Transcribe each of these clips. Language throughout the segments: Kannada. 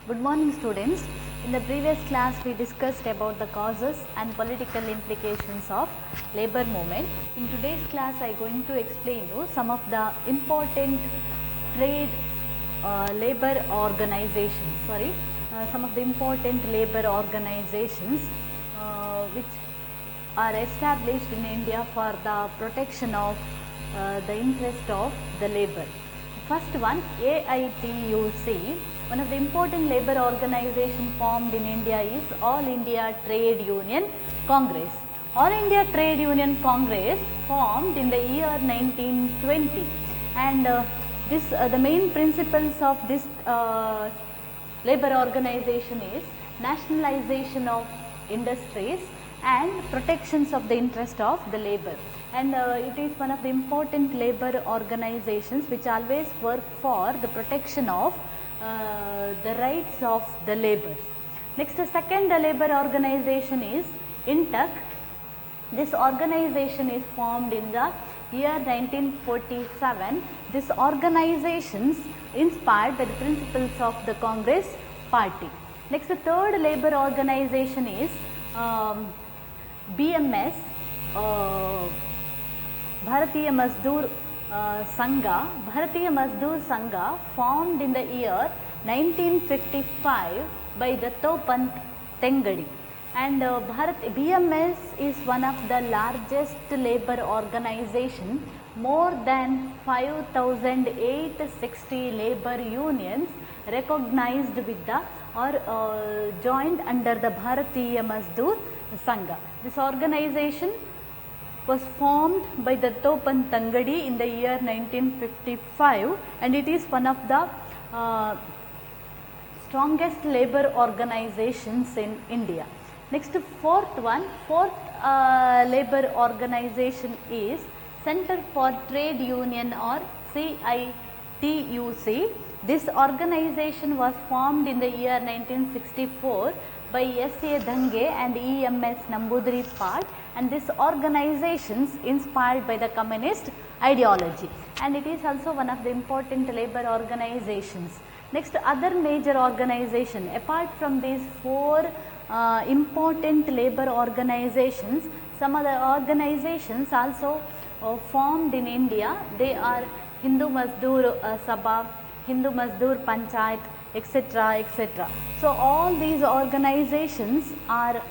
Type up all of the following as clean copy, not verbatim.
Good morning students. In the previous class we discussed about the causes and political implications of labor movement. In today's class I am going to explain you some of the important trade labor organizations, some of the important labor organizations which are established in India for the protection of the interest of the labor. First one, AITUC. One of the important labor organization formed in India is All India Trade Union Congress. All India Trade Union Congress formed in the year 1920, and the main principles of this labor organization is nationalization of industries and protections of the interest of the labor, and it is one of the important labor organizations which always work for the protection of the rights of the labor. Next, the second labor organization is INTUC. This organization is formed in the year 1947. This organization is inspired by the principles of the Congress party. Next, the third labor organization is BMS, Bharatiya Mazdoor Sangha. Bharatiya Mazdoor Sangha formed in the year 1955 by Dattopant Tengadi, and BMS is one of the largest labor organization. More than 5,860 labor unions recognized with the or joined under the Bharatiya Mazdoor Sangha. This organization was formed by Dattopant Tengadi in the year 1955, and it is one of the strongest labor organizations in India. Next, fourth labor organization is Center for Trade Union or CITUC. This organization was formed in the year 1964 by S.A. Dhange and E.M.S. Namboodiripad, and this organization is inspired by the communist ideology, and it is also one of the important labor organizations. Next, other major organization apart from these four important labor organizations, some other organizations also formed in India. They are Hindu Mazdoor Sabha, Hindu Mazdoor Panchayat, etc., etc. So all these organizations are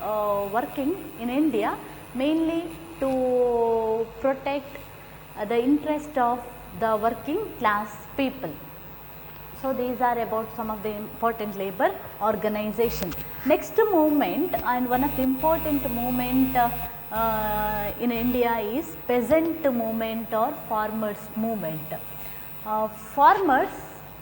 working in India mainly to protect the interest of the working class people. So these are about some of the important labor organization. Next movement, and one of the important movement in India is peasant movement or farmers movement. Farmers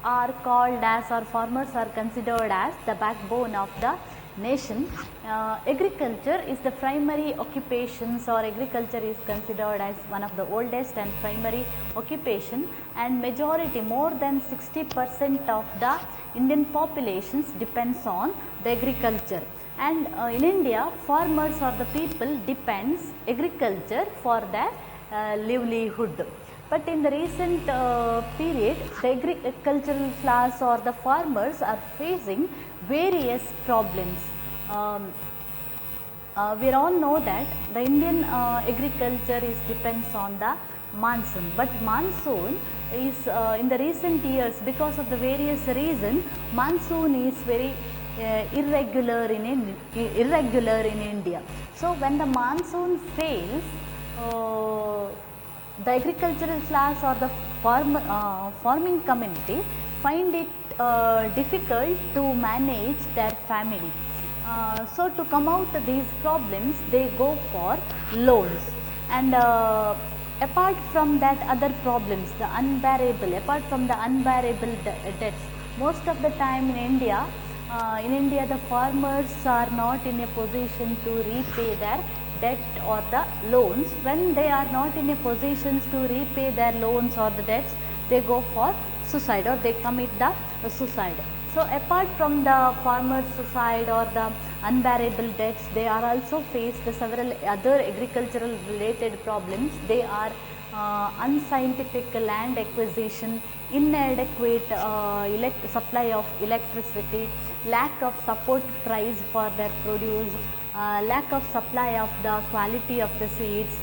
are called as, or farmers are considered as the backbone of the nation. Agriculture is the primary occupations, or agriculture is considered as one of the oldest and primary occupation, and majority, more than 60% of the Indian populations depends on the agriculture. And in India, farmers or the people depends agriculture for their livelihood. But in the recent period, the agricultural class or the farmers are facing various problems. We all know that the Indian agriculture depends on the monsoon, but monsoon is in the recent years, because of the various reasons, monsoon is very irregular in India. So when the monsoon fails, the agricultural class or the farming community find it difficult to manage their family. So to come out of these problems, they go for loans, and apart from that, other problems, apart from the unbearable debts, most of the time in India, the farmers are not in a position to repay their debt or the loans. When they are not in a position to repay their loans or the debts, they go for suicide, or they commit the suicide. So apart from the farmers' suicide or the unbearable debts, they are also faced several other agricultural related problems. They are unscientific land acquisition, inadequate supply of electricity, lack of support price for their produce, lack of supply of the quality of the seeds,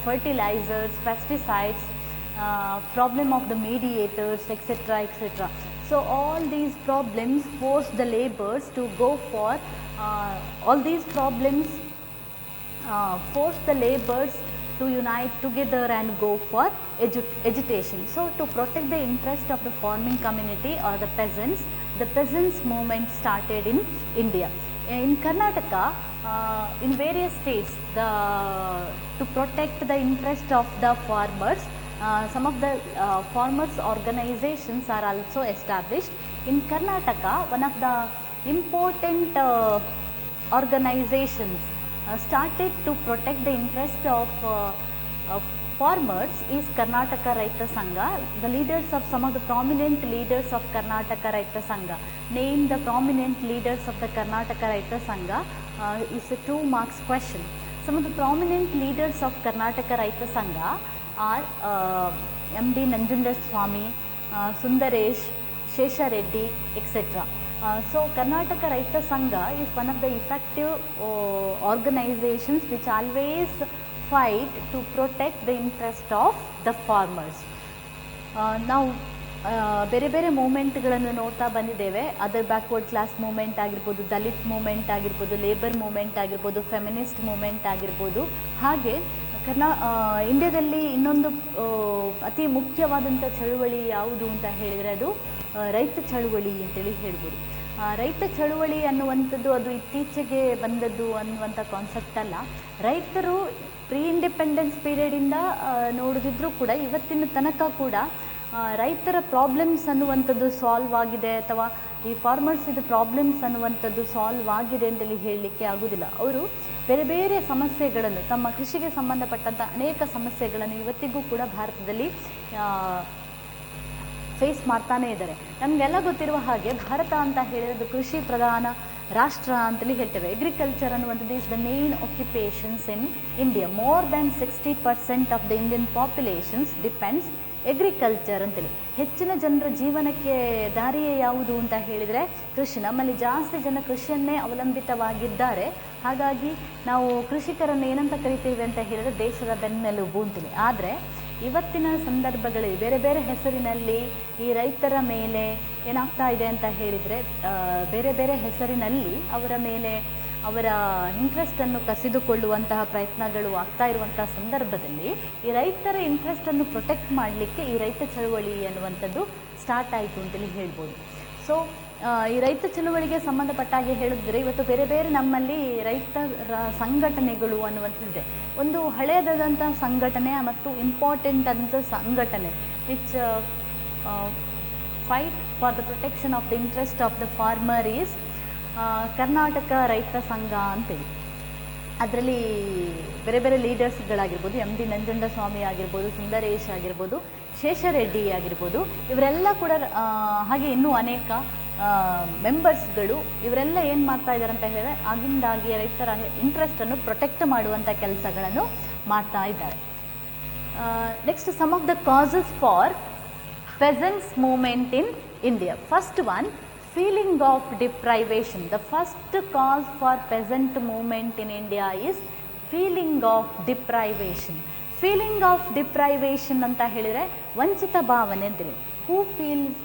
fertilizers, pesticides, problem of the mediators, etc., etc. So all these problems force the laborers to go for all these problems force the laborers to unite together and go for agitation. So to protect the interest of the farming community or the peasants movement started in India. In Karnataka, in various states, to protect the interest of the farmers, some of the farmers organizations are also established. In Karnataka, one of the important organizations started to protect the interest of farmers is Karnataka Raita Sangha. The leaders of some of the prominent leaders of Karnataka Raita Sangha. Name the prominent leaders of the Karnataka Raita Sangha is a 2 marks question. Some of the prominent leaders of Karnataka Raita Sangha are M.D. Nanjundaswamy, Sundaresh, Shesha Reddy, etc. So Karnataka Raita Sangha is one of the effective organizations which always fight to protect the interest of the farmers. ನಾವು ಬೇರೆ ಬೇರೆ ಮೂಮೆಂಟ್ಗಳನ್ನು ನೋಡ್ತಾ ಬಂದಿದ್ದೇವೆ. ಅದರ್ ಬ್ಯಾಕ್ವರ್ಡ್ ಕ್ಲಾಸ್ ಮೂಮೆಂಟ್ ಆಗಿರ್ಬೋದು, ದಲಿತ್ ಮೂಮೆಂಟ್ ಆಗಿರ್ಬೋದು, ಲೇಬರ್ ಮೂಮೆಂಟ್ ಆಗಿರ್ಬೋದು, ಫೆಮಿನಿಸ್ಟ್ ಮೂಮೆಂಟ್ ಆಗಿರ್ಬೋದು. ಹಾಗೆ ಇಂಡಿಯಾದಲ್ಲಿ ಇನ್ನೊಂದು ಅತಿ ಮುಖ್ಯವಾದಂಥ ಚಳುವಳಿ ಯಾವುದು ಅಂತ ಹೇಳಿದರೆ ಅದು ರೈತ ಚಳುವಳಿ ಅಂತೇಳಿ ಹೇಳ್ಬೋದು. ರೈತ ಚಳುವಳಿ ಅನ್ನುವಂಥದ್ದು ಅದು ಇತ್ತೀಚೆಗೆ ಬಂದದ್ದು ಅನ್ನುವಂಥ ಕಾನ್ಸೆಪ್ಟ್ ಅಲ್ಲ. ರೈತರು ಪ್ರೀ ಇಂಡಿಪೆಂಡೆನ್ಸ್ ಪೀರಿಯಡಿಂದ ನೋಡಿದ್ರು ಕೂಡ ಇವತ್ತಿನ ತನಕ ಕೂಡ ರೈತರ ಪ್ರಾಬ್ಲಮ್ಸ್ ಅನ್ನುವಂಥದ್ದು ಸಾಲ್ವ್ ಆಗಿದೆ ಅಥವಾ ಈ ಫಾರ್ಮರ್ಸ್ ಇದು ಪ್ರಾಬ್ಲಮ್ಸ್ ಅನ್ನುವಂಥದ್ದು ಸಾಲ್ವ್ ಆಗಿದೆ ಅಂತೇಳಿ ಹೇಳಲಿಕ್ಕೆ ಆಗೋದಿಲ್ಲ. ಅವರು ಬೇರೆ ಬೇರೆ ಸಮಸ್ಯೆಗಳನ್ನು, ತಮ್ಮ ಕೃಷಿಗೆ ಸಂಬಂಧಪಟ್ಟಂಥ ಅನೇಕ ಸಮಸ್ಯೆಗಳನ್ನು ಇವತ್ತಿಗೂ ಕೂಡ ಭಾರತದಲ್ಲಿ ಫೇಸ್ ಮಾಡ್ತಾನೇ ಇದ್ದಾರೆ. ನಮಗೆಲ್ಲ ಗೊತ್ತಿರುವ ಹಾಗೆ ಭಾರತ ಅಂತ ಹೇಳಿರೋದು ಕೃಷಿ ಪ್ರಧಾನ ರಾಷ್ಟ್ರ ಅಂತೇಳಿ ಹೇಳ್ತೇವೆ. ಅಗ್ರಿಕಲ್ಚರ್ ಅನ್ನುವಂಥದ್ದು is the main occupations in India. More than 60% of the Indian populations depends agriculture ಅಂತೇಳಿ. ಹೆಚ್ಚಿನ ಜನರ ಜೀವನಕ್ಕೆ ದಾರಿಯೇ ಯಾವುದು ಅಂತ ಹೇಳಿದರೆ ಕೃಷಿ. ನಮ್ಮಲ್ಲಿ ಜಾಸ್ತಿ ಜನ ಕೃಷಿಯನ್ನೇ ಅವಲಂಬಿತವಾಗಿದ್ದಾರೆ. ಹಾಗಾಗಿ ನಾವು ಕೃಷಿಕರನ್ನು ಏನಂತ ಕರಿತೀವಿ ಅಂತ ಹೇಳಿದರೆ ದೇಶದ ಬೆನ್ನೆಲುಬು ಅಂತೀನಿ. ಆದರೆ ಇವತ್ತಿನ ಸಂದರ್ಭಗಳಲ್ಲಿ ಬೇರೆ ಬೇರೆ ಹೆಸರಿನಲ್ಲಿ ಈ ರೈತರ ಮೇಲೆ ಏನಾಗ್ತಾ ಇದೆ ಅಂತ ಹೇಳಿದರೆ ಬೇರೆ ಬೇರೆ ಹೆಸರಿನಲ್ಲಿ ಅವರ ಮೇಲೆ ಅವರ ಇಂಟ್ರೆಸ್ಟನ್ನು ಕಸಿದುಕೊಳ್ಳುವಂತಹ ಪ್ರಯತ್ನಗಳು ಆಗ್ತಾ ಇರುವಂತಹ ಸಂದರ್ಭದಲ್ಲಿ ಈ ರೈತರ ಇಂಟ್ರೆಸ್ಟನ್ನು ಪ್ರೊಟೆಕ್ಟ್ ಮಾಡಲಿಕ್ಕೆ ಈ ರೈತ ಚಳವಳಿ ಅನ್ನುವಂಥದ್ದು ಸ್ಟಾರ್ಟ್ ಆಯಿತು ಅಂತೇಳಿ ಹೇಳ್ಬೋದು. ಸೊ ಈ ರೈತ ಚಳವಳಿಗೆ ಸಂಬಂಧಪಟ್ಟ ಹಾಗೆ ಹೇಳಿದ್ರೆ ಇವತ್ತು ಬೇರೆ ಬೇರೆ ನಮ್ಮಲ್ಲಿ ರೈತರ ಸಂಘಟನೆಗಳು ಅನ್ನುವಂಥದ್ದಿದೆ. ಒಂದು ಹಳೆಯದಾದಂಥ ಸಂಘಟನೆ ಮತ್ತು ಇಂಪಾರ್ಟೆಂಟ್ ಆದಂಥ ಸಂಘಟನೆ which fight for the protection of the interest of the farmer is Karnataka ರೈತ ಸಂಘ ಅಂತೇಳಿ. ಅದರಲ್ಲಿ ಬೇರೆ ಬೇರೆ ಲೀಡರ್ಸ್ಗಳಾಗಿರ್ಬೋದು, M.D. ನಂಜುಂಡಸ್ವಾಮಿ ಆಗಿರ್ಬೋದು, ಸುಂದರೇಶ್ ಆಗಿರ್ಬೋದು, ಶೇಷರೆಡ್ಡಿ ಆಗಿರ್ಬೋದು, ಇವರೆಲ್ಲ ಕೂಡ ಹಾಗೆ ಇನ್ನೂ ಅನೇಕ ಮೆಂಬರ್ಸ್ಗಳು ಇವರೆಲ್ಲ ಏನು ಮಾಡ್ತಾ ಇದ್ದಾರೆ ಅಂತ ಹೇಳಿದ್ರೆ ಆಗಿಂದಾಗಿ ರೈತರ ಇಂಟ್ರೆಸ್ಟನ್ನು ಪ್ರೊಟೆಕ್ಟ್ ಮಾಡುವಂಥ ಕೆಲಸಗಳನ್ನು ಮಾಡ್ತಾ ಇದ್ದಾರೆ. Next, some of the causes for peasants movement in India. First one, feeling of deprivation. The first cause for peasant movement in India is feeling of deprivation. Feeling of deprivation ಅಂತ ಹೇಳಿದರೆ ವಂಚಿತ ಭಾವನೆ ಅಂತೀವಿ. Who feels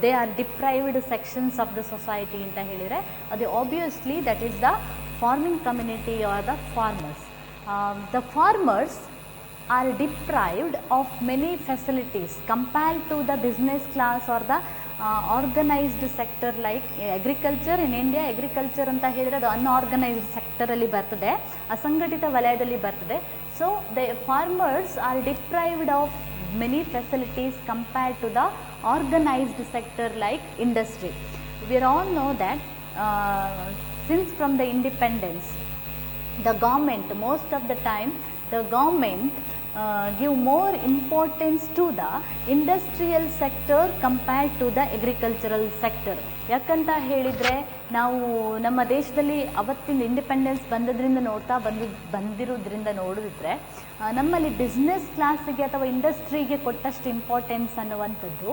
they are deprived sections of the society ಅಂತ ಹೇಳಿದರೆ ಅದು obviously that is the farming community or the farmers. The farmers are deprived of many facilities compared to the business class or the organized sector like agriculture. In India agriculture ಅಂತ ಹೇಳಿದರೆ ಅದು ಅನ್ಆರ್ಗನೈಸ್ಡ್ ಸೆಕ್ಟರಲ್ಲಿ ಬರ್ತದೆ, ಅಸಂಘಟಿತ ವಲಯದಲ್ಲಿ ಬರ್ತದೆ. So the farmers are deprived of many facilities compared to the organized sector like industry. We all know that since from the independence the government, most of the time the government give more importance to the industrial sector compared to the agricultural sector. ಯಾಕಂತ ಹೇಳಿದರೆ ನಾವು ನಮ್ಮ ದೇಶದಲ್ಲಿ ಅವತ್ತಿನ ಇಂಡಿಪೆಂಡೆನ್ಸ್ ಬಂದಿರೋದ್ರಿಂದ ನೋಡಿದ್ರೆ ನಮ್ಮಲ್ಲಿ ಬಿಸ್ನೆಸ್ ಕ್ಲಾಸಿಗೆ ಅಥವಾ ಇಂಡಸ್ಟ್ರಿಗೆ ಕೊಟ್ಟಷ್ಟು ಇಂಪಾರ್ಟೆನ್ಸ್ ಅನ್ನುವಂಥದ್ದು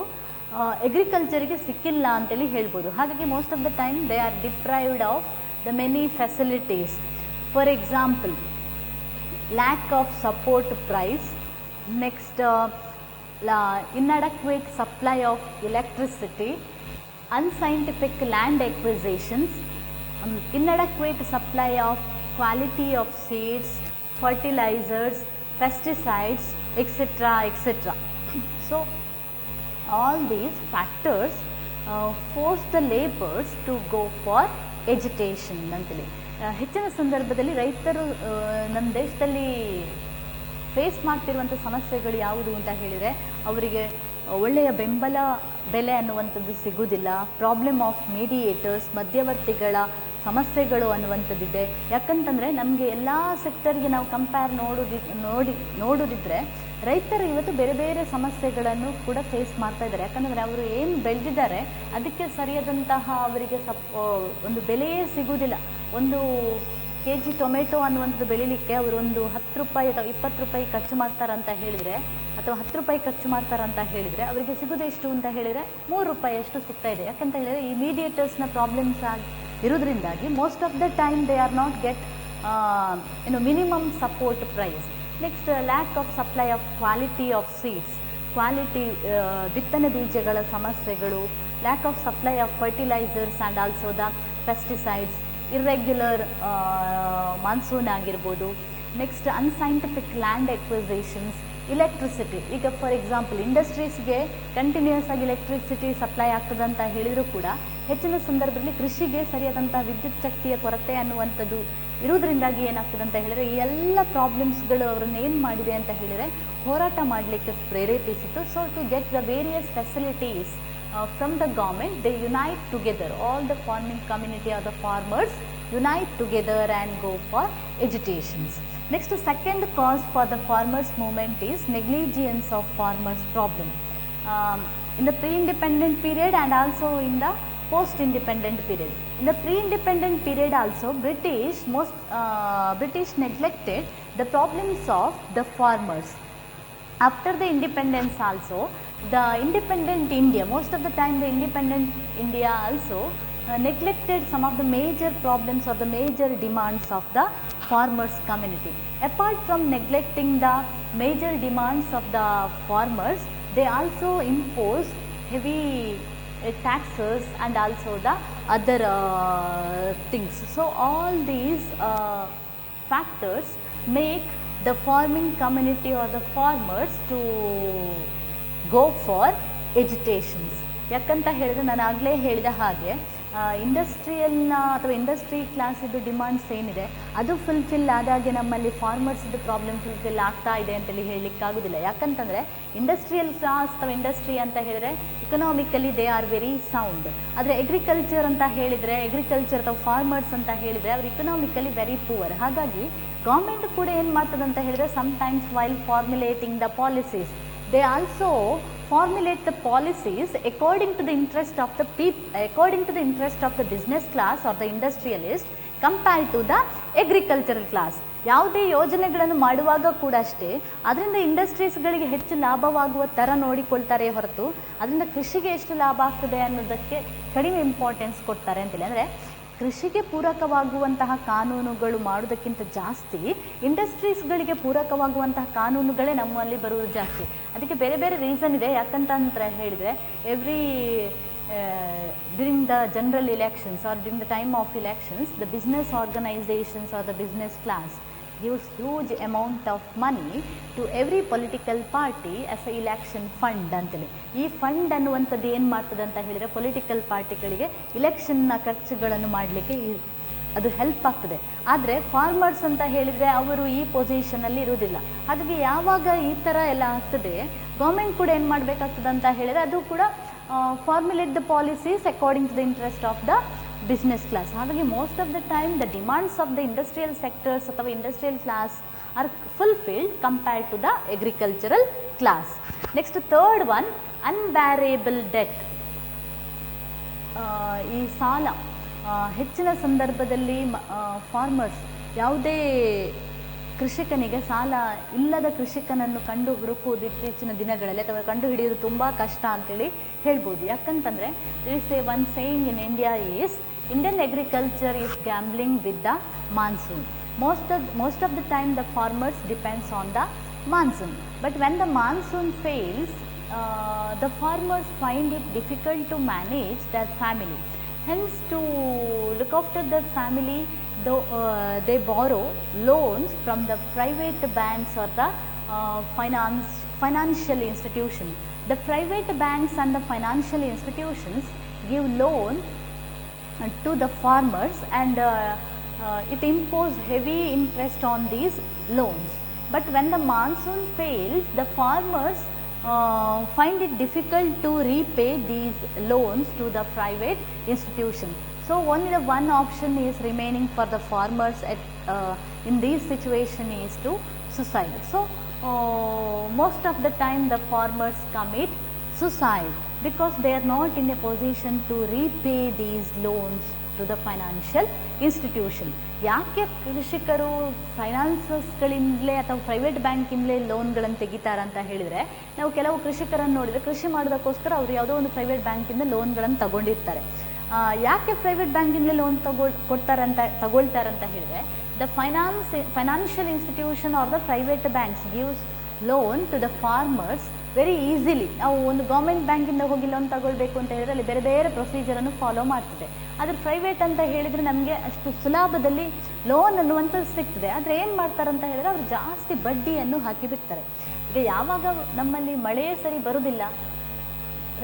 ಅಗ್ರಿಕಲ್ಚರಿಗೆ ಸಿಕ್ಕಿಲ್ಲ ಅಂತೇಳಿ ಹೇಳ್ಬೋದು. ಹಾಗಾಗಿ most of the time they R deprived of the many facilities. For example, lack of support price, next inadequate supply of electricity, unscientific land acquisitions, inadequate supply of quality of seeds, fertilizers, pesticides, etc. etc. So all these factors force the laborers to go for education ಅಂತೇಳಿ. ಹೆಚ್ಚಿನ ಸಂದರ್ಭದಲ್ಲಿ ರೈತರು ನಮ್ಮ ದೇಶದಲ್ಲಿ ಫೇಸ್ ಮಾಡ್ತಿರುವಂಥ ಸಮಸ್ಯೆಗಳು ಯಾವುದು ಅಂತ ಹೇಳಿದರೆ, ಅವರಿಗೆ ಒಳ್ಳೆಯ ಬೆಂಬಲ ಬೆಲೆ ಅನ್ನುವಂಥದ್ದು ಸಿಗೋದಿಲ್ಲ, ಪ್ರಾಬ್ಲಮ್ ಆಫ್ ಮೀಡಿಯೇಟರ್ಸ್, ಮಧ್ಯವರ್ತಿಗಳ ಸಮಸ್ಯೆಗಳು ಅನ್ನುವಂಥದ್ದಿದೆ. ಯಾಕಂತಂದರೆ ನಮಗೆ ಎಲ್ಲ ಸೆಕ್ಟರ್ಗೆ ನಾವು ಕಂಪೇರ್ ನೋಡೋದಿದ್ರೆ ರೈತರು ಇವತ್ತು ಬೇರೆ ಬೇರೆ ಸಮಸ್ಯೆಗಳನ್ನು ಕೂಡ ಫೇಸ್ ಮಾಡ್ತಾ ಇದ್ದಾರೆ. ಯಾಕಂದರೆ ಅವರು ಏನು ಬೆಳೆದಿದ್ದಾರೆ ಅದಕ್ಕೆ ಸರಿಯಾದಂತಹ ಅವರಿಗೆ ಒಂದು ಬೆಲೆಯೇ ಸಿಗುವುದಿಲ್ಲ. ಒಂದು kg ಟೊಮೆಟೊ ಅನ್ನುವಂಥದ್ದು ಬೆಳೀಲಿಕ್ಕೆ ಅವರು ಒಂದು 10 ರೂಪಾಯಿ ಅಥವಾ 20 ರೂಪಾಯಿ ಖರ್ಚು ಮಾಡ್ತಾರಂತ ಹೇಳಿದರೆ, ಅಥವಾ 10 ರೂಪಾಯಿ ಖರ್ಚು ಮಾಡ್ತಾರಂತ ಹೇಳಿದರೆ ಅವರಿಗೆ ಸಿಗೋದು ಎಷ್ಟು ಅಂತ ಹೇಳಿದರೆ 3 ರೂಪಾಯಿ ಅಷ್ಟು ಸಿಗ್ತಾ ಇದೆ. ಯಾಕಂತ ಹೇಳಿದರೆ ಈ ಮೀಡಿಯೇಟರ್ಸ್ನ ಪ್ರಾಬ್ಲಮ್ಸ್ ಇರೋದ್ರಿಂದಾಗಿ most of the time they are not get minimum support price. Next, lack of supply of quality of seeds, quality ಬಿತ್ತನೆ ಬೀಜಗಳ ಸಮಸ್ಯೆಗಳು, lack of supply of fertilisers and also the pesticides, irregular monsoon ಆಗಿರ್ಬೋದು. Next, unscientific land acquisitions, electricity. ಈಗ ಫಾರ್ ಎಕ್ಸಾಂಪಲ್ ಇಂಡಸ್ಟ್ರೀಸ್ಗೆ ಕಂಟಿನ್ಯೂಸ್ ಆಗಿ ಎಲೆಕ್ಟ್ರಿಸಿಟಿ ಸಪ್ಲೈ ಆಗ್ತದೆ ಅಂತ ಹೇಳಿದರೂ ಕೂಡ ಹೆಚ್ಚಿನ ಸಂದರ್ಭದಲ್ಲಿ ಕೃಷಿಗೆ ಸರಿಯಾದಂಥ ವಿದ್ಯುತ್ ಶಕ್ತಿಯ ಕೊರತೆ ಅನ್ನುವಂಥದ್ದು ಇರುವುದರಿಂದಾಗಿ ಏನಾಗ್ತದೆ ಅಂತ ಹೇಳಿದರೆ ಈ ಎಲ್ಲ ಪ್ರಾಬ್ಲಮ್ಸ್ಗಳು ಅವರನ್ನು ಏನು ಮಾಡಿದೆ ಅಂತ ಹೇಳಿದರೆ ಹೋರಾಟ ಮಾಡಲಿಕ್ಕೆ ಪ್ರೇರೇಪಿಸಿತು. So to get the various facilities from the government, they unite together, all the farming community or the farmers unite together and go for educations. Next, second cause for the farmers movement is negligence of farmers problem. In the pre-independent period and also in the post-independent period. In the pre-independent period also British neglected the problems of the farmers. After the independence also, the independent India, most of the time the independent India also neglected some of the major problems or the major demands of the farmers community. Apart from neglecting the major demands of the farmers, they also impose heavy taxes and also the other things. So all these factors make the farming community or the farmers to go for educations. ಯಾಕಂತ ಹೇಳಿದ್ರೆ ನಾನು ಆಗಲೇ ಹೇಳಿದ ಹಾಗೆ ಇಂಡಸ್ಟ್ರಿಯಲ್ನ ಅಥವಾ ಇಂಡಸ್ಟ್ರಿ ಕ್ಲಾಸಿದ್ದು ಡಿಮಾಂಡ್ಸ್ ಏನಿದೆ ಅದು ಫುಲ್ಫಿಲ್ ಆದಾಗೆ ನಮ್ಮಲ್ಲಿ ಫಾರ್ಮರ್ಸ್ದು ಪ್ರಾಬ್ಲಮ್ ಫುಲ್ಫಿಲ್ ಆಗ್ತಾ ಇದೆ ಅಂತೇಳಿ ಹೇಳಲಿಕ್ಕಾಗೋದಿಲ್ಲ. ಯಾಕಂತಂದರೆ ಇಂಡಸ್ಟ್ರಿಯಲ್ ಕ್ಲಾಸ್ ಅಥವಾ ಇಂಡಸ್ಟ್ರಿ ಅಂತ ಹೇಳಿದರೆ economically they are very sound. ಆದರೆ ಅಗ್ರಿಕಲ್ಚರ್ ಅಂತ ಹೇಳಿದರೆ, ಅಗ್ರಿಕಲ್ಚರ್ ಅಥವಾ ಫಾರ್ಮರ್ಸ್ ಅಂತ ಹೇಳಿದರೆ ಅವರು ಇಕನಾಮಿಕಲಿ ವೆರಿ ಪೂವರ್. ಹಾಗಾಗಿ ಗೌರ್ಮೆಂಟ್ ಕೂಡ ಏನು ಮಾಡ್ತದೆ ಅಂತ ಹೇಳಿದರೆ sometimes while formulating the policies, they also formulate the policies according to the interest of the people, according to the interest of the business class or the industrialist compared to the agricultural class. ಯಾವುದೇ ಯೋಜನೆಗಳನ್ನು ಮಾಡುವಾಗ ಕೂಡ ಅಷ್ಟೇ ಅದರಿಂದ ಇಂಡಸ್ಟ್ರೀಸ್ಗಳಿಗೆ ಹೆಚ್ಚು ಲಾಭವಾಗುವ ಥರ ನೋಡಿಕೊಳ್ತಾರೆ ಹೊರತು ಅದರಿಂದ ಕೃಷಿಗೆ ಎಷ್ಟು ಲಾಭ ಆಗ್ತದೆ ಅನ್ನೋದಕ್ಕೆ ಕಡಿಮೆ ಇಂಪಾರ್ಟೆನ್ಸ್ ಕೊಡ್ತಾರೆ ಅಂತೇಳಿ. ಅಂದರೆ ಕೃಷಿಗೆ ಪೂರಕವಾಗುವಂತಹ ಕಾನೂನುಗಳು ಮಾಡೋದಕ್ಕಿಂತ ಜಾಸ್ತಿ ಇಂಡಸ್ಟ್ರೀಸ್ಗಳಿಗೆ ಪೂರಕವಾಗುವಂತಹ ಕಾನೂನುಗಳೇ ನಮ್ಮಲ್ಲಿ ಬರುವುದು ಜಾಸ್ತಿ. ಅದಕ್ಕೆ ಬೇರೆ ಬೇರೆ ರೀಸನ್ ಇದೆ. ಯಾಕಂತ ಹೇಳಿದರೆ during the general elections or during the time of elections, the business organizations or the business class gives huge amount of money to every political party as a election fund ಅಂತೇಳಿ. ಈ ಫಂಡ್ ಅನ್ನುವಂಥದ್ದು ಏನು ಮಾಡ್ತದೆ ಅಂತ ಹೇಳಿದರೆ ಪೊಲಿಟಿಕಲ್ ಪಾರ್ಟಿಗಳಿಗೆ ಇಲೆಕ್ಷನ್ನ ಖರ್ಚುಗಳನ್ನು ಮಾಡಲಿಕ್ಕೆ ಅದು ಹೆಲ್ಪ್ ಆಗ್ತದೆ. ಆದರೆ ಫಾರ್ಮರ್ಸ್ ಅಂತ ಹೇಳಿದರೆ ಅವರು ಈ ಪೊಸಿಷನಲ್ಲಿ ಇರುವುದಿಲ್ಲ. ಹಾಗಾಗಿ ಯಾವಾಗ ಈ ಥರ ಎಲ್ಲ ಆಗ್ತದೆ ಗೌರ್ಮೆಂಟ್ ಕೂಡ ಏನು ಮಾಡಬೇಕಾಗ್ತದೆ ಅಂತ ಹೇಳಿದರೆ ಅದು ಕೂಡ formulate the policies according to the interest of the business class. ಹಾಗಾಗಿ most of the time the demands of the industrial sectors ಅಥವಾ industrial class are fulfilled compared to the agricultural class. Next, third one, unbearable debt. ಈ ಸಾಲ ಹೆಚ್ಚಿನ ಸಂದರ್ಭದಲ್ಲಿ ಫಾರ್ಮರ್ಸ್ ಯಾವುದೇ ಕೃಷಿಕನಿಗೆ ಸಾಲ ಇಲ್ಲದ ಕೃಷಿಕನನ್ನು ಕಂಡು ಹುಡುಕುವುದು ಇತ್ತೀಚಿನ ದಿನಗಳಲ್ಲಿ ಅಥವಾ ಕಂಡು ಹಿಡಿಯೋದು ತುಂಬ ಕಷ್ಟ ಅಂತೇಳಿ ಹೇಳ್ಬೋದು. ಯಾಕಂತಂದರೆ one saying in India is Indian agriculture is gambling with the monsoon. Most of the time the farmers depends on the monsoon. But when the monsoon fails, the farmers find it difficult to manage their family. Hence, to look after their family, they borrow loans from the private banks or the financial institution. The private banks and the financial institutions give loan to the farmers, and it imposes heavy interest on these loans. But when the monsoon fails, the farmers find it difficult to repay these loans to the private institution. So only the one option is remaining for the farmers in this situation is to suicide. So most of the time the farmers commit suicide because they are not in a position to repay these loans to the financial institution. ಯಾಕೆ ಕೃಷಿಕರು ಫೈನಾನ್ಸಸ್ಗಳಿಂದಲೇ ಅಥವಾ ಪ್ರೈವೇಟ್ ಬ್ಯಾಂಕಿಂದಲೇ ಲೋನ್ಗಳನ್ನು ತೆಗಿತಾರಂತ ಹೇಳಿದರೆ, ನಾವು ಕೆಲವು ಕೃಷಿಕರನ್ನು ನೋಡಿದರೆ ಕೃಷಿ ಮಾಡೋದಕ್ಕೋಸ್ಕರ ಅವರು ಯಾವುದೋ ಒಂದು ಪ್ರೈವೇಟ್ ಬ್ಯಾಂಕಿಂದ ಲೋನ್ಗಳನ್ನು ತಗೊಂಡಿರ್ತಾರೆ. ಯಾಕೆ ಪ್ರೈವೇಟ್ ಬ್ಯಾಂಕಿಂದಲೇ ಲೋನ್ ತಗೊಳ್ತಾರಂತ ಹೇಳಿದರೆ, the financial institution are the private banks gives loan to the farmers very easily. ನಾವು ಒಂದು ಗೌರ್ಮೆಂಟ್ ಬ್ಯಾಂಕಿಂದ ಹೋಗಿ ಲೋನ್ ತಗೊಳ್ಬೇಕು ಅಂತ ಹೇಳಿದ್ರೆ ಅಲ್ಲಿ ಬೇರೆ ಬೇರೆ ಪ್ರೊಸೀಜರನ್ನು ಫಾಲೋ ಮಾಡ್ತದೆ. ಆದರೆ ಪ್ರೈವೇಟ್ ಅಂತ ಹೇಳಿದರೆ ನಮಗೆ ಅಷ್ಟು ಸುಲಭದಲ್ಲಿ ಲೋನ್ ಅನ್ನುವಂಥದ್ದು ಸಿಗ್ತದೆ. ಆದರೆ ಏನು ಮಾಡ್ತಾರಂತ ಹೇಳಿದ್ರೆ ಅವರು ಜಾಸ್ತಿ ಬಡ್ಡಿಯನ್ನು ಹಾಕಿಬಿಡ್ತಾರೆ. ಈಗ ಯಾವಾಗ ನಮ್ಮಲ್ಲಿ ಮಳೆಯೇ ಸರಿ ಬರುವುದಿಲ್ಲ,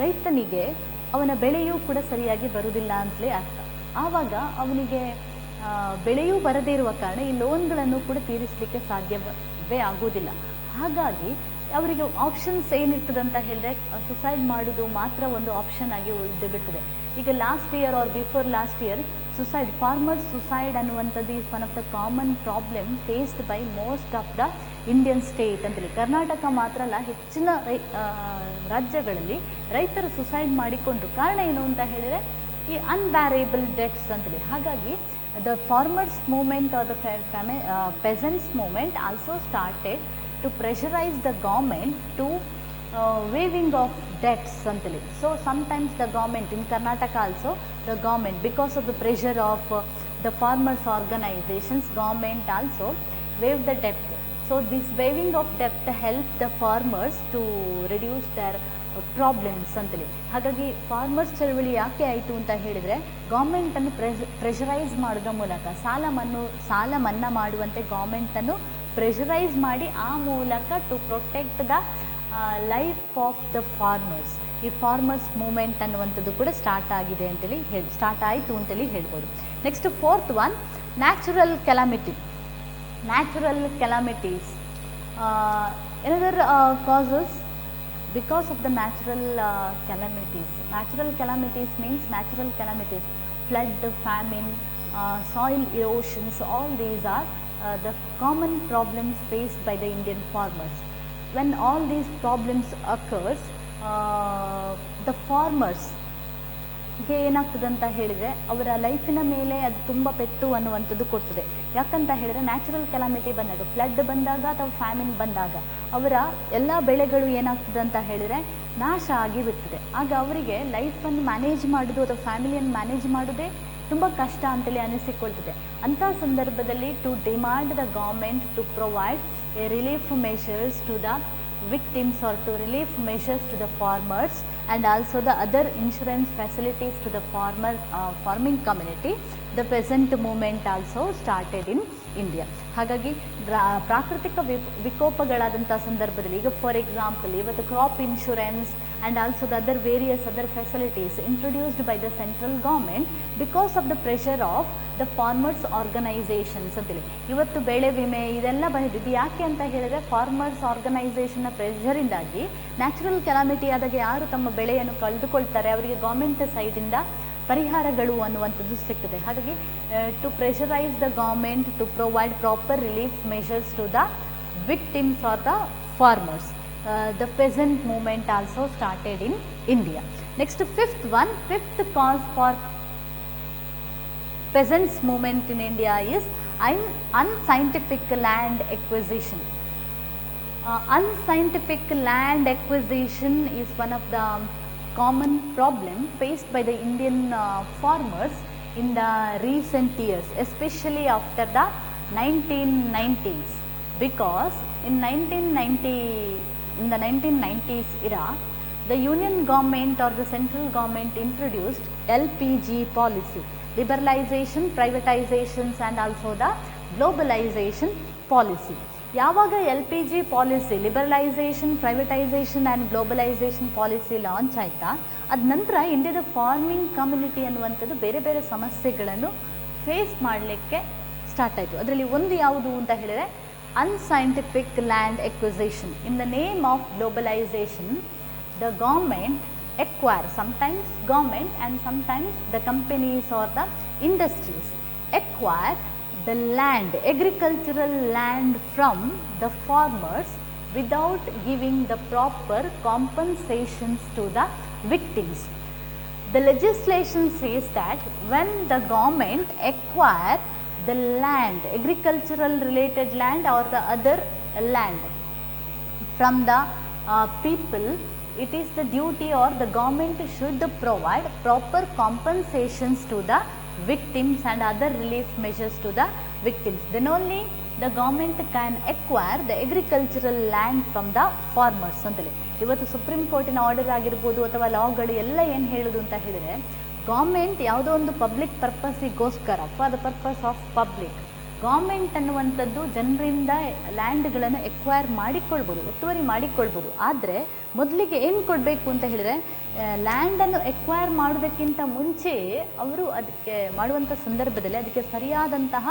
ರೈತನಿಗೆ ಅವನ ಬೆಳೆಯೂ ಕೂಡ ಸರಿಯಾಗಿ ಬರುವುದಿಲ್ಲ ಅಂತಲೇ ಅರ್ಥ. ಆವಾಗ ಅವನಿಗೆ ಬೆಳೆಯೂ ಬರದೇ ಇರುವ ಕಾರಣ ಈ ಲೋನ್ಗಳನ್ನು ಕೂಡ ತೀರಿಸಲಿಕ್ಕೆ ಸಾಧ್ಯವೇ ಆಗುವುದಿಲ್ಲ. ಹಾಗಾಗಿ ಅವರಿಗೆ ಆಪ್ಷನ್ಸ್ ಏನಿರ್ತದೆ ಅಂತ ಹೇಳಿದ್ರೆ ಸುಸೈಡ್ ಮಾಡೋದು ಮಾತ್ರ ಒಂದು ಆಪ್ಷನ್ ಆಗಿ ಉಳಿದು ಬಿಡ್ತದೆ. ಈಗ last year or before last year farmers suicide ಅನ್ನುವಂಥದ್ದು is one of the common problem faced by most of the Indian state ಅಂತೇಳಿ. ಕರ್ನಾಟಕ ಮಾತ್ರ ಅಲ್ಲ, ಹೆಚ್ಚಿನ ರಾಜ್ಯಗಳಲ್ಲಿ ರೈತರು ಸುಸೈಡ್ ಮಾಡಿಕೊಂಡ್ರು. ಕಾರಣ ಏನು ಅಂತ ಹೇಳಿದರೆ ಈ ಅನ್ಬ್ಯಾರೇಬಲ್ ಡೆಟ್ಸ್ ಅಂತೇಳಿ. ಹಾಗಾಗಿ the farmers movement or the peasants movement also started to pressurize the government to waiving of debts antali. So sometimes the government in Karnataka also, the government, because of the pressure of the farmers organizations, government also waive the debt. So this waiving of debt help the farmers to reduce their problems ಅಂತೇಳಿ. ಹಾಗಾಗಿ ಫಾರ್ಮರ್ಸ್ ಚಳವಳಿ ಯಾಕೆ ಆಯಿತು ಅಂತ ಹೇಳಿದರೆ, ಗೌರ್ಮೆಂಟನ್ನು ಪ್ರೆಷರೈಸ್ ಮಾಡೋದ್ರ ಮೂಲಕ ಸಾಲ ಮನ್ನಾ ಮಾಡುವಂತೆ ಗೌರ್ಮೆಂಟನ್ನು ಪ್ರೆಷರೈಸ್ ಮಾಡಿ ಆ ಮೂಲಕ to protect the life of the farmers. ಈ ಫಾರ್ಮರ್ಸ್ ಮೂವ್ಮೆಂಟ್ ಅನ್ನುವಂಥದ್ದು ಕೂಡ ಸ್ಟಾರ್ಟ್ ಆಯಿತು ಅಂತೇಳಿ ಹೇಳ್ಬೋದು. Next fourth one, natural calamities. Another causes because of the natural calamities means flood, famine, soil erosions, all these are the common problems faced by the Indian farmers. When all these problems occurs, the farmers ಗೆ ಏನಾಗ್ತದೆ ಅಂತ ಹೇಳಿದರೆ ಅವರ ಲೈಫಿನ ಮೇಲೆ ಅದು ತುಂಬ ಪೆಟ್ಟು ಅನ್ನುವಂಥದ್ದು ಕೊಡ್ತದೆ. ಯಾಕಂತ ಹೇಳಿದರೆ ನ್ಯಾಚುರಲ್ ಕೆಲಾಮಿಟಿ ಬಂದಾಗ, ಫ್ಲಡ್ ಬಂದಾಗ ಅಥವಾ ಫ್ಯಾಮಿನ್ ಬಂದಾಗ ಅವರ ಎಲ್ಲ ಬೆಳೆಗಳು ಏನಾಗ್ತದೆ ಅಂತ ಹೇಳಿದರೆ ನಾಶ ಆಗಿಬಿಡ್ತದೆ. ಆಗ ಅವರಿಗೆ ಲೈಫನ್ನು ಮ್ಯಾನೇಜ್ ಮಾಡೋದು ಅಥವಾ ಫ್ಯಾಮಿಲಿಯನ್ನು ಮ್ಯಾನೇಜ್ ಮಾಡೋದೇ ತುಂಬ ಕಷ್ಟ ಅಂತೇಳಿ ಅನಿಸಿಕೊಳ್ತದೆ. ಅಂಥ ಸಂದರ್ಭದಲ್ಲಿ to demand the government to provide a relief measures to the victims or to relief measures to the farmers and also the other insurance facilities to the farming community. The peasant movement also started in India. ಹಾಗಾಗಿ ಪ್ರಾಕೃತಿಕ ವಿಕೋಪಗಳಾದಂಥ ಸಂದರ್ಭದಲ್ಲಿ, ಈಗ ಫಾರ್ ಎಕ್ಸಾಂಪಲ್ ಇವತ್ತು crop insurance and also the various other facilities introduced by the central government because of the pressure of the farmers organizations ಅಂತೇಳಿ. ಇವತ್ತು ಬೆಳೆ ವಿಮೆ ಇದೆಲ್ಲ ಬಂದಿದ್ದು ಯಾಕೆ ಅಂತ ಹೇಳಿದರೆ, ಫಾರ್ಮರ್ಸ್ ಆರ್ಗನೈಸೇಷನ್ನ ಪ್ರೆಷರಿಂದಾಗಿ ನ್ಯಾಚುರಲ್ ಕೆಲಾಮಿಟಿ ಆದಾಗ ಯಾರು ತಮ್ಮ ಬೆಳೆಯನ್ನು ಕಳೆದುಕೊಳ್ತಾರೆ ಅವರಿಗೆ ಗೌರ್ಮೆಂಟ್ ಸೈಡಿಂದ ಪರಿಹಾರಗಳು ಅನ್ನುವಂಥದ್ದು ಸಿಗ್ತದೆ. ಹಾಗಾಗಿ to pressurize the government to provide proper relief measures to the victims or the farmers. The peasant movement also started in India. Next, fifth cause for peasants movement in India is unscientific land acquisition. Unscientific land acquisition is one of the common problem faced by the Indian farmers in the recent years, especially after the 1990s, because in the 1990s era, the union government or the central government introduced LPG policy, liberalization, privatizations and also the globalization policy. ಯಾವಾಗ LPG policy, liberalisation, privatisation and globalisation policy launch ಆಯಿತಾ, ಅದ ನಂತರ ಇಂಡಿಯಾದ ಫಾರ್ಮಿಂಗ್ ಕಮ್ಯುನಿಟಿ ಅನ್ನುವಂಥದ್ದು ಬೇರೆ ಬೇರೆ ಸಮಸ್ಯೆಗಳನ್ನು ಫೇಸ್ ಮಾಡಲಿಕ್ಕೆ ಸ್ಟಾರ್ಟ್ ಆಯಿತು. ಅದರಲ್ಲಿ ಒಂದು ಯಾವುದು ಅಂತ ಹೇಳಿದರೆ unscientific land acquisition. In the name of globalization, the government acquire, sometimes government and sometimes the companies or the industries acquire the land, agricultural land from the farmers without giving the proper compensations to the victims. The legislation says that when the government acquire the land, agricultural related land or the other land from the people, it is the duty or the government should provide proper compensations to the victims and other relief measures to the victims. Then only the government can acquire the agricultural land from the farmers ಅಂತಲೇ. ಇವತ್ತು ಸುಪ್ರೀಂ ಕೋರ್ಟಿನ ಆರ್ಡರ್ ಆಗಿರ್ಬೋದು ಅಥವಾ ಲಾಗಳು ಎಲ್ಲ ಏನು ಹೇಳೋದು ಅಂತ ಹೇಳಿದರೆ, ಗೌರ್ಮೆಂಟ್ ಯಾವುದೋ ಒಂದು ಪಬ್ಲಿಕ್ ಪರ್ಪಸ್ಸಿಗೋಸ್ಕರ, for the purpose of public, government ಅನ್ನುವಂಥದ್ದು ಜನರಿಂದ ಲ್ಯಾಂಡ್ಗಳನ್ನು ಎಕ್ವೈರ್ ಮಾಡಿಕೊಳ್ಬೋದು, ಒತ್ತುವರಿ ಮಾಡಿಕೊಳ್ಬೋದು. ಆದರೆ ಮೊದಲಿಗೆ ಏನು ಕೊಡಬೇಕು ಅಂತ ಹೇಳಿದರೆ, ಲ್ಯಾಂಡನ್ನು ಎಕ್ವೈರ್ ಮಾಡೋದಕ್ಕಿಂತ ಮುಂಚೆ ಅವರು ಅದಕ್ಕೆ ಮಾಡುವಂಥ ಸಂದರ್ಭದಲ್ಲಿ ಅದಕ್ಕೆ ಸರಿಯಾದಂತಹ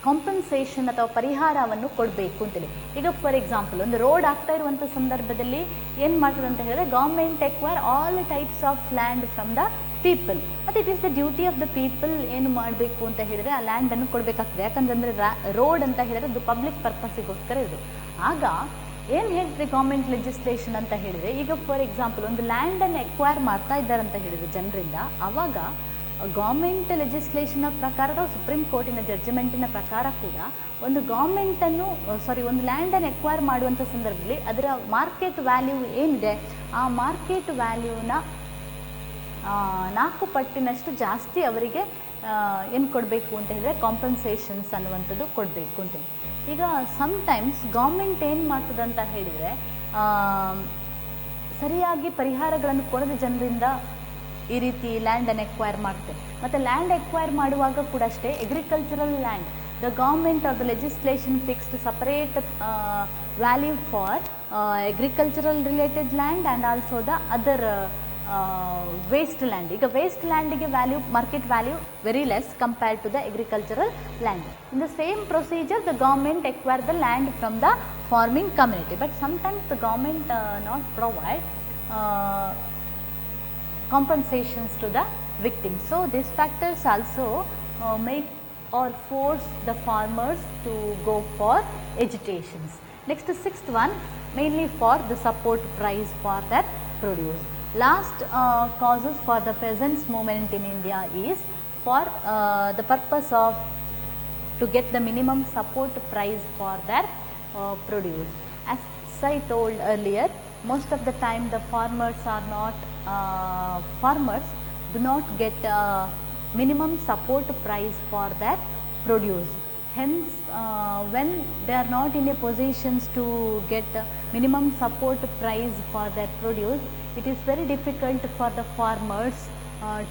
ಕಾಂಪನ್ಸೇಷನ್ ಅಥವಾ ಪರಿಹಾರವನ್ನು ಕೊಡಬೇಕು ಅಂತೇಳಿ. ಈಗ ಫಾರ್ ಎಕ್ಸಾಂಪಲ್ ಒಂದು ರೋಡ್ ಆಗ್ತಾ ಇರುವಂಥ ಸಂದರ್ಭದಲ್ಲಿ ಏನು ಮಾಡ್ತದೆ ಅಂತ ಹೇಳಿದ್ರೆ, government acquire all types of land from the people. ಮತ್ತು it is the duty of the people ಏನು ಮಾಡಬೇಕು ಅಂತ ಹೇಳಿದರೆ ಆ ಲ್ಯಾಂಡನ್ನು ಕೊಡಬೇಕಾಗ್ತದೆ. ಯಾಕಂತಂದರೆ ರೋಡ್ ಅಂತ ಹೇಳಿದರೆ ಅದು ಪಬ್ಲಿಕ್ ಪರ್ಪಸ್ಸಿಗೋಸ್ಕರ ಇದು. ಆಗ ಏನು ಹೇಳ್ತದೆ ಗೌರ್ಮೆಂಟ್ ಲೆಜಿಸ್ಲೇಷನ್ ಅಂತ ಹೇಳಿದರೆ, ಈಗ ಫಾರ್ ಎಕ್ಸಾಂಪಲ್ ಒಂದು ಲ್ಯಾಂಡನ್ನು ಎಕ್ವೈರ್ ಮಾಡ್ತಾ ಇದ್ದಾರೆ ಅಂತ ಹೇಳಿದರೆ ಜನರಿಂದ, ಆವಾಗ ಗೌರ್ಮೆಂಟ್ ಲೆಜಿಸ್ಲೇಷನ್ನ ಪ್ರಕಾರ, ಸುಪ್ರೀಂ ಕೋರ್ಟಿನ ಜಡ್ಜ್ಮೆಂಟಿನ ಪ್ರಕಾರ ಕೂಡ ಒಂದು ಒಂದು ಲ್ಯಾಂಡನ್ನು ಎಕ್ವೈರ್ ಮಾಡುವಂಥ ಸಂದರ್ಭದಲ್ಲಿ ಅದರ ಮಾರ್ಕೆಟ್ ವ್ಯಾಲ್ಯೂ ಏನಿದೆ, ಆ ಮಾರ್ಕೆಟ್ ವ್ಯಾಲ್ಯೂನ 4 ಪಟ್ಟಿನಷ್ಟು ಜಾಸ್ತಿ ಅವರಿಗೆ ಏನು ಕೊಡಬೇಕು ಅಂತ ಹೇಳಿದರೆ ಕಾಂಪನ್ಸೇಷನ್ಸ್ ಅನ್ನುವಂಥದ್ದು ಕೊಡಬೇಕು ಅಂತೇಳಿ. ಈಗ ಸಮ್ಟೈಮ್ಸ್ ಗೌರ್ಮೆಂಟ್ ಏನು ಮಾಡ್ತದೆ ಅಂತ ಹೇಳಿದರೆ, ಸರಿಯಾಗಿ ಪರಿಹಾರಗಳನ್ನು ಕೊಡದ ಜನರಿಂದ ಈ ರೀತಿ ಲ್ಯಾಂಡನ್ನು ಎಕ್ವೈರ್ ಮಾಡ್ತೇವೆ. ಮತ್ತು ಲ್ಯಾಂಡ್ ಎಕ್ವೈರ್ ಮಾಡುವಾಗ ಕೂಡ ಅಷ್ಟೇ, agricultural land, the government or the legislation fixed separate value for agricultural related land and also the other waste land. ಈಗ ವೇಸ್ಟ್ ಲ್ಯಾಂಡಿಗೆ value, market value very less compared to the agricultural land. In the same procedure the government acquire the land from the farming community, but sometimes the government not provide compensations to the victims. So these factors also make or force the farmers to go for agitations. Next, 6th one, mainly for the support price for their produce. Last causes for the peasants movement in India is for the purpose of to get the minimum support price for their produce. As I told earlier, most of the time the farmers do not get minimum support price for their produce. Hence, when they are not in a positions to get minimum support price for their produce, it is very difficult for the farmers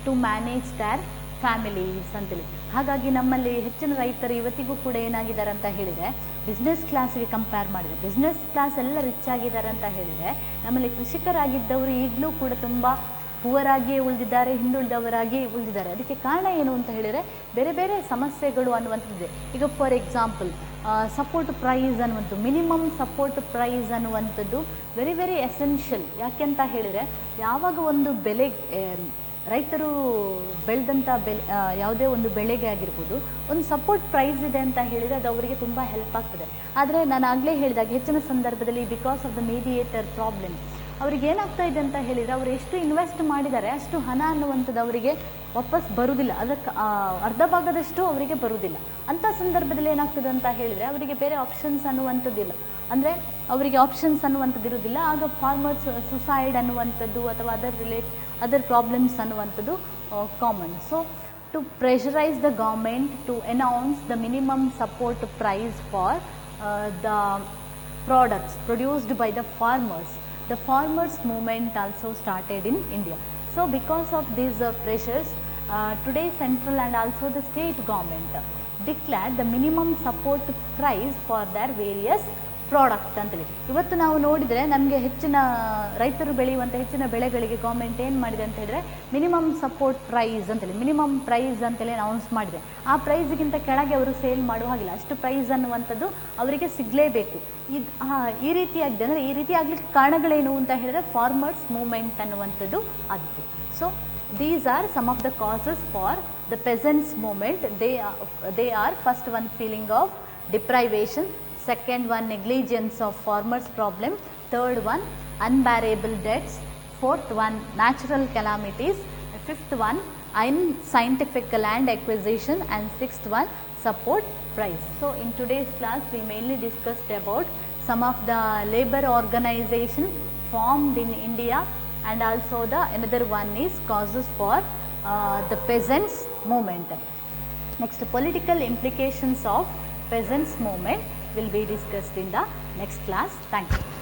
to manage their families ಅಂತೇಳಿ. ಹಾಗಾಗಿ ನಮ್ಮಲ್ಲಿ ಹೆಚ್ಚಿನ ರೈತರು ಇವತ್ತಿಗೂ ಕೂಡ ಏನಾಗಿದ್ದಾರೆ ಅಂತ ಹೇಳಿದರೆ, ಬಿಸ್ನೆಸ್ ಕ್ಲಾಸ್ಗೆ ಕಂಪೇರ್ ಮಾಡಿದರೆ ಬಿಸ್ನೆಸ್ ಕ್ಲಾಸ್ ಎಲ್ಲ ರಿಚ್ ಆಗಿದ್ದಾರೆ ಅಂತ ಹೇಳಿದರೆ, ನಮ್ಮಲ್ಲಿ ಕೃಷಿಕರಾಗಿದ್ದವರು ಈಗಲೂ ಕೂಡ ತುಂಬ ಪುವರಾಗಿಯೇ ಉಳಿದಿದ್ದಾರೆ, ಹಿಂದುಳಿದವರಾಗಿ ಉಳಿದಿದ್ದಾರೆ. ಅದಕ್ಕೆ ಕಾರಣ ಏನು ಅಂತ ಹೇಳಿದರೆ, ಬೇರೆ ಬೇರೆ ಸಮಸ್ಯೆಗಳು ಅನ್ನುವಂಥದ್ದಿದೆ. ಈಗ ಫಾರ್ ಎಕ್ಸಾಂಪಲ್ ಸಪೋರ್ಟ್ ಪ್ರೈಸ್ ಅನ್ನುವಂಥದ್ದು, ಮಿನಿಮಮ್ ಸಪೋರ್ಟ್ ಪ್ರೈಸ್ ಅನ್ನುವಂಥದ್ದು ವೆರಿ ವೆರಿ ಎಸೆನ್ಷಿಯಲ್. ಯಾಕೆಂತ ಹೇಳಿದರೆ, ಯಾವಾಗ ಒಂದು ಬೆಲೆ ರೈತರು ಬೆಳೆದಂಥ ಯಾವುದೇ ಒಂದು ಬೆಳೆಗೆ ಆಗಿರ್ಬೋದು ಒಂದು ಸಪೋರ್ಟ್ ಪ್ರೈಸ್ ಇದೆ ಅಂತ ಹೇಳಿದರೆ ಅದು ಅವರಿಗೆ ತುಂಬ ಹೆಲ್ಪ್ ಆಗ್ತದೆ. ಆದರೆ ನಾನು ಆಗಲೇ ಹೇಳಿದಾಗ ಹೆಚ್ಚಿನ ಸಂದರ್ಭದಲ್ಲಿ because of the mediator problem ಅವ್ರಿಗೆ ಏನಾಗ್ತಾ ಇದೆ ಅಂತ ಹೇಳಿದರೆ ಅವರು ಎಷ್ಟು ಇನ್ವೆಸ್ಟ್ ಮಾಡಿದ್ದಾರೆ ಅಷ್ಟು ಹಣ ಅನ್ನುವಂಥದ್ದು ಅವರಿಗೆ ವಾಪಸ್ ಬರುವುದಿಲ್ಲ, ಅದಕ್ಕೆ ಅರ್ಧ ಭಾಗದಷ್ಟು ಅವರಿಗೆ ಬರುವುದಿಲ್ಲ. ಅಂಥ ಸಂದರ್ಭದಲ್ಲಿ ಏನಾಗ್ತದೆ ಅಂತ ಹೇಳಿದರೆ ಅವರಿಗೆ ಬೇರೆ ಆಪ್ಷನ್ಸ್ ಅನ್ನುವಂಥದ್ದಿಲ್ಲ, ಅಂದರೆ ಅವರಿಗೆ ಆಪ್ಷನ್ಸ್ ಅನ್ನುವಂಥದ್ದು ಇರೋದಿಲ್ಲ. ಆಗ ಫಾರ್ಮರ್ಸ್ ಸುಸೈಡ್ ಅನ್ನುವಂಥದ್ದು ಅಥವಾ ಅದರ್ ಪ್ರಾಬ್ಲಮ್ಸ್ ಅನ್ನುವಂಥದ್ದು common. So to pressurize the government to announce the minimum support price for the products produced by the farmers movement also started in India. So because of these pressures, today central and also the state government declared the minimum support price for their various product ಅಂತೇಳಿ. ಇವತ್ತು ನಾವು ನೋಡಿದರೆ ನಮಗೆ ಹೆಚ್ಚಿನ ರೈತರು ಬೆಳೆಯುವಂಥ ಹೆಚ್ಚಿನ ಬೆಳೆಗಳಿಗೆ ಗೌರ್ಮೆಂಟ್ ಏನು ಮಾಡಿದೆ ಅಂತ ಹೇಳಿದ್ರೆ ಮಿನಿಮಮ್ ಸಪೋರ್ಟ್ ಪ್ರೈಸ್ ಅಂತೇಳಿ ಮಿನಿಮಮ್ ಪ್ರೈಸ್ ಅಂತೇಳಿ ಅನೌನ್ಸ್ ಮಾಡಿದೆ. ಆ ಪ್ರೈಸ್ಗಿಂತ ಕೆಳಗೆ ಅವರು ಸೇಲ್ ಮಾಡುವ ಹಾಗಿಲ್ಲ, ಅಷ್ಟು ಪ್ರೈಸ್ ಅನ್ನುವಂಥದ್ದು ಅವರಿಗೆ ಸಿಗಲೇಬೇಕು. ಈ ರೀತಿಯಾಗಿದೆ ಅಂದರೆ ಈ ರೀತಿ ಆಗಲಿಕ್ಕೆ ಕಾರಣಗಳೇನು ಅಂತ ಹೇಳಿದ್ರೆ ಫಾರ್ಮರ್ಸ್ ಮೂವ್ಮೆಂಟ್ ಅನ್ನುವಂಥದ್ದು ಆಗಿದೆ. So these are some of the causes for the peasants movement. They are first one feeling of deprivation, second one negligence of farmers problem, third one unbearable debts, fourth one natural calamities, fifth one unscientific land acquisition, and sixth one support price. So in today's class we mainly discussed about some of the labor organization formed in India, and also another one is causes for the peasants movement. Next, political implications of peasants movement will be discussed in the next class. Thank you.